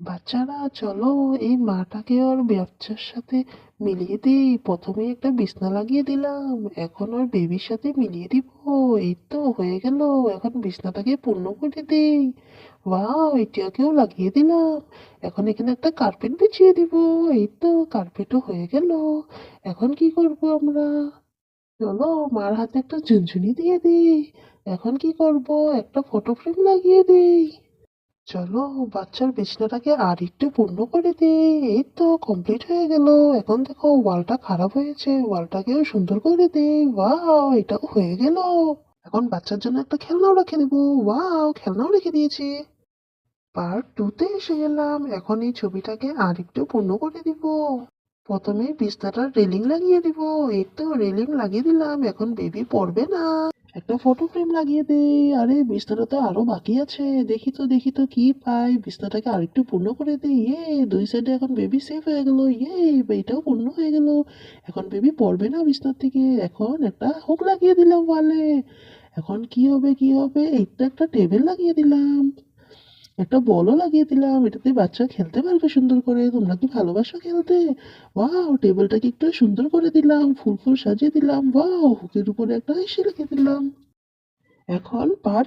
বাচ্চারা চলো এই মাটাকে ওর বাচ্চার সাথে মিলিয়ে দিই। প্রথমে একটা বিছনা লাগিয়ে দিলাম, এখন ওর বেবির সাথে মিলিয়ে দিব। এই তো হয়ে গেল। এখন বিছনাটাকে পূর্ণ করে দিই। ওয়াও, এটাকেও লাগিয়ে দিলাম। এখন এখানে একটা কার্পেট বিছিয়ে দিব। এই তো কার্পেটও হয়ে গেল। এখন কি করব আমরা? চলো মার হাতে একটা ঝুনঝুনি দিয়ে দিই। এখন কি করব? একটা ফটো ফ্রেম লাগিয়ে দিই। চলো বাচ্চার বিছনাটাকে আর একটু পূর্ণ করে দিই। এই তো কমপ্লিট হয়ে গেল। এখন দেখো ওয়ালটা খারাপ হয়েছে, ওয়ালটাকেও সুন্দর করে দিই। ওয়াও, এটাও হয়ে গেল। এখন বাচ্চার জন্য একটা খেলনাও রেখে দেবো। ওয়াও, খেলনাও রেখে দিয়েছি। পার্ট 2 তে এসে গেলাম। এখন এই ছবিটাকে আর একটু পূর্ণ করে দিব। প্রথমে বিছনাটার রেলিং লাগিয়ে দিব। এই তো রেলিং লাগিয়ে দিলাম, এখন বেবি পড়বে না। একটা ফটো ফ্রেম লাগিয়ে দেই। আরে বিছনাটা তো আরো বাকি আছে। দেখি তো কি পাই। বিছনাটাকে আরেকটু পূর্ণ করে দিই। দুই সাইডে এখন বেবি সেফ হয়ে গেল। এটাও পূর্ণ হয়ে গেল। এখন বেবি পড়বে না বিছনার থেকে। এখন একটা হুক লাগিয়ে দিলাম ওয়ালে। এখন কি হবে? এই তো একটা টেবিল লাগিয়ে দিলাম। একটা বলও লাগিয়ে দিলাম, এটাতে বাচ্চা খেলতে পারবে সুন্দর করে। তোমরা কি ভালোবাসো খেলতে? ওয়াও, টেবিলটাকে একটু সুন্দর করে দিলাম, ফুল ফুল সাজিয়ে দিলাম। ওয়াও, হুকের উপরে একটা হেসে লিখে দিলাম। এখন পার্ট